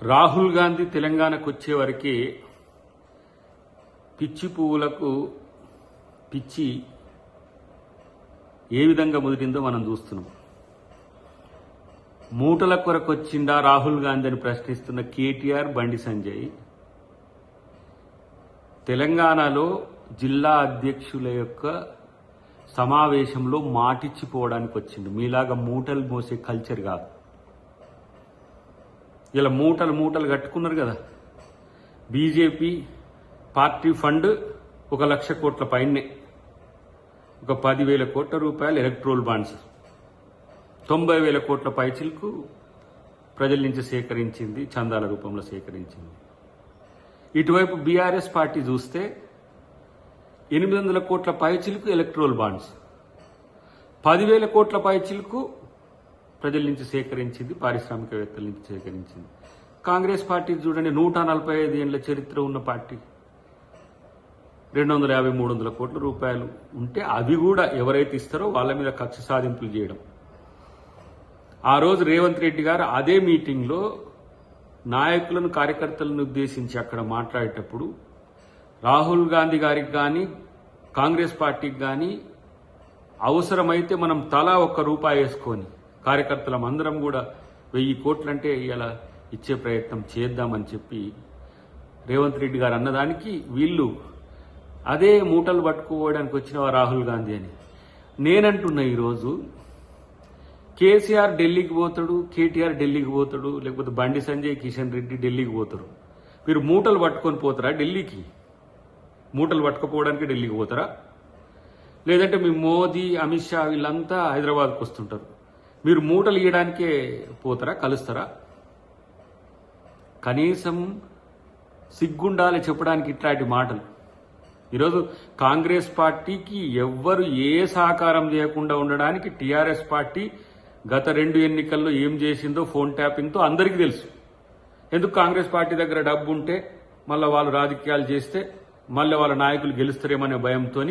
రాహుల్ గాంధీ తెలంగాణకు వచ్చే వరకు పిచ్చి పువ్వులకు పిచ్చి ఏ విధంగా ముదిరిందో మనం చూస్తున్నాం. మూటల కొరకు వచ్చిందా రాహుల్ గాంధీ అని ప్రశ్నిస్తున్న కేటీఆర్, బండి సంజయ్ తెలంగాణలో జిల్లా అధ్యక్షుల యొక్క సమావేశంలో మాటిచ్చిపోవడానికి వచ్చిండు. మీలాగా మూటలు మోసే కల్చర్ కాదు. ఇలా మూటలు కట్టుకున్నారు కదా. బీజేపీ పార్టీ ఫండ్ 1,00,000 కోట్ల పైనే, ఒక 10,000 కోట్ల రూపాయలు ఎలక్ట్రోల్ బాండ్స్, 90,000 కోట్ల పైచిలకు ప్రజల నుంచి సేకరించింది, చందాల రూపంలో సేకరించింది. ఇటువైపు బీఆర్ఎస్ పార్టీ చూస్తే 800 కోట్ల పైచిలకు ఎలక్ట్రోల్ బాండ్స్, 10,000 కోట్ల పైచిలకు ప్రజల నుంచి సేకరించింది, పారిశ్రామికవేత్తల నుంచి సేకరించింది. కాంగ్రెస్ పార్టీ చూడండి, 145 ఏళ్ల చరిత్ర ఉన్న పార్టీ, 250-300 కోట్ల రూపాయలు ఉంటే అవి కూడా ఎవరైతే ఇస్తారో వాళ్ళ మీద కక్ష సాధింపులు చేయడం. ఆ రోజు రేవంత్ రెడ్డి గారు అదే మీటింగ్లో నాయకులను, కార్యకర్తలను ఉద్దేశించి అక్కడ మాట్లాడేటప్పుడు రాహుల్ గాంధీ గారికి కానీ కాంగ్రెస్ పార్టీకి కానీ అవసరమైతే మనం తలా ₹1 వేసుకొని కార్యకర్తలం అందరం కూడా 1000 కోట్లంటే ఇలా ఇచ్చే ప్రయత్నం చేద్దామని చెప్పి రేవంత్ రెడ్డి గారు అన్నదానికి వీళ్ళు అదే మూటలు పట్టుకోవడానికి వచ్చిన రాహుల్ గాంధీ అని నేనంటున్నా. ఈరోజు కేసీఆర్ ఢిల్లీకి పోతాడు, కేటీఆర్ ఢిల్లీకి పోతాడు, లేకపోతే బండి సంజయ్, కిషన్ రెడ్డి ఢిల్లీకి పోతారు. మీరు మూటలు పట్టుకొని పోతారా ఢిల్లీకి? మూటలు పట్టుకుపోవడానికి ఢిల్లీకి పోతారా? లేదంటే మీ మోదీ, అమిత్ షా వీళ్ళంతా హైదరాబాద్కు వస్తుంటారు, మీరు మూటలు ఇవ్వడానికే పోతారా, కలుస్తారా? కనీసం సిగ్గుండాలి చెప్పడానికి ఇట్లాంటి మాటలు. ఈరోజు కాంగ్రెస్ పార్టీకి ఎవ్వరు ఏ సహకారం చేయకుండా ఉండడానికి టీఆర్ఎస్ పార్టీ గత 2 ఎన్నికల్లో ఏం చేసిందో ఫోన్ ట్యాపింగ్తో అందరికీ తెలుసు. ఎందుకు కాంగ్రెస్ పార్టీ దగ్గర డబ్బు ఉంటే మళ్ళీ వాళ్ళు రాజకీయాలు చేస్తే మళ్ళీ వాళ్ళ నాయకులు గెలుస్తారేమనే భయంతో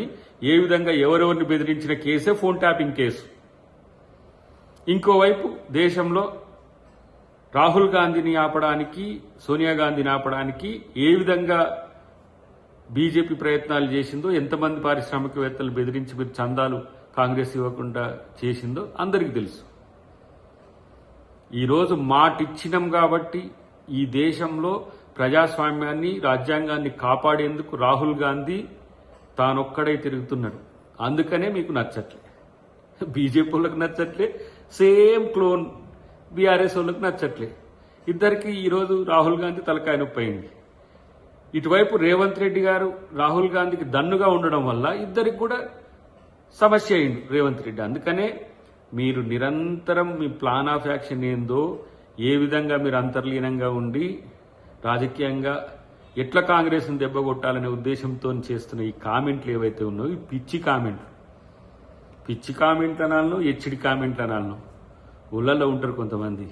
ఏ విధంగా ఎవరెవరిని బెదిరించిన కేసే ఫోన్ ట్యాపింగ్ కేసు. ఇంకోవైపు దేశంలో రాహుల్ గాంధీని ఆపడానికి, సోనియా గాంధీని ఆపడానికి ఏ విధంగా బీజేపీ ప్రయత్నాలు చేసిందో, ఎంతమంది పారిశ్రామికవేత్తలు బెదిరించి మీరు చందాలు కాంగ్రెస్ ఇవ్వకుండా చేసిందో అందరికీ తెలుసు. ఈరోజు మాటిచ్చినాం కాబట్టి ఈ దేశంలో ప్రజాస్వామ్యాన్ని, రాజ్యాంగాన్ని కాపాడేందుకు రాహుల్ గాంధీ తానొక్కడే తిరుగుతున్నాడు. అందుకనే మీకు నచ్చట్లే, బీజేపీ వాళ్ళకి నచ్చట్లే, సేమ్ క్లోన్ బీఆర్ఎస్ వాళ్ళకి నచ్చట్లే. ఇద్దరికి ఈరోజు రాహుల్ గాంధీ తలకాయ నొప్పి అయింది. ఇటువైపు రేవంత్ రెడ్డి గారు రాహుల్ గాంధీకి దన్నుగా ఉండడం వల్ల ఇద్దరికి కూడా సమస్య అయింది రేవంత్ రెడ్డి. అందుకనే మీరు నిరంతరం మీ ప్లాన్ ఆఫ్ యాక్షన్ ఏందో, ఏ విధంగా మీరు అంతర్లీనంగా ఉండి రాజకీయంగా ఎట్లా కాంగ్రెస్ని దెబ్బగొట్టాలనే ఉద్దేశంతో చేస్తున్న ఈ కామెంట్లు ఏవైతే ఉన్నాయో, ఈ పిచ్చి కామెంట్ అనాలను, హెచ్డి కామెంట్ అనాలను. ఊళ్ళల్లో ఉంటారు కొంతమంది,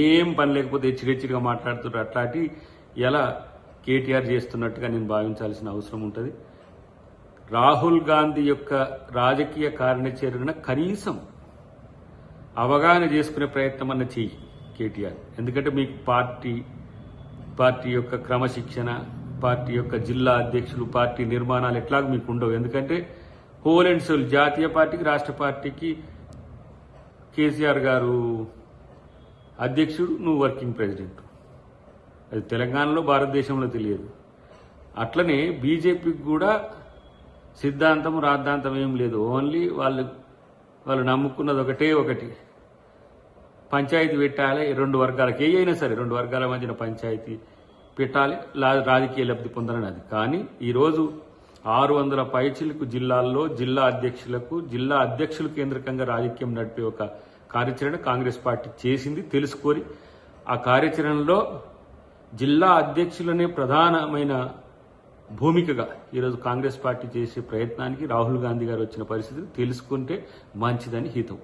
ఏం పని లేకపోతే హెచ్చరిగా మాట్లాడుతుంటారు. అట్లాంటి ఎలా కేటీఆర్ చేస్తున్నట్టుగా నేను భావించాల్సిన అవసరం ఉంటుంది. రాహుల్ గాంధీ యొక్క రాజకీయ కార్యాచరణ కనీసం అవగాహన చేసుకునే ప్రయత్నం అన్న చెయ్యి కేటీఆర్. ఎందుకంటే మీకు పార్టీ యొక్క క్రమశిక్షణ, పార్టీ యొక్క జిల్లా అధ్యక్షులు, పార్టీ నిర్మాణాలు ఎట్లాగో మీకు ఉండవు. ఎందుకంటే హోల్ అండ్ సోల్ జాతీయ పార్టీకి, రాష్ట్ర పార్టీకి కేసీఆర్ గారు అధ్యక్షుడు, నువ్వు వర్కింగ్ ప్రెసిడెంట్. అది తెలంగాణలో, భారతదేశంలో తెలియదు. అట్లనే బీజేపీకి కూడా సిద్ధాంతం, రాద్ధాంతం ఏం లేదు. ఓన్లీ వాళ్ళు నమ్ముకున్నది ఒకటి, పంచాయతీ పెట్టాలి. 2 వర్గాలకు, ఏ అయినా సరే 2 వర్గాల మధ్యన పంచాయతీ పెట్టాలి, రాజకీయ లబ్ధి పొందాలని. అది కానీ ఈరోజు 600 పైచిలకు జిల్లాల్లో జిల్లా అధ్యక్షులు కేంద్రకంగా రాజకీయం నడిపే ఒక కార్యాచరణ కాంగ్రెస్ పార్టీ చేసింది. తెలుసుకొని ఆ కార్యాచరణలో జిల్లా అధ్యక్షులనే ప్రధానమైన భూమికగా ఈరోజు కాంగ్రెస్ పార్టీ చేసే ప్రయత్నానికి రాహుల్ గాంధీ గారు వచ్చిన పరిస్థితిని తెలుసుకుంటే మంచిదని హితం.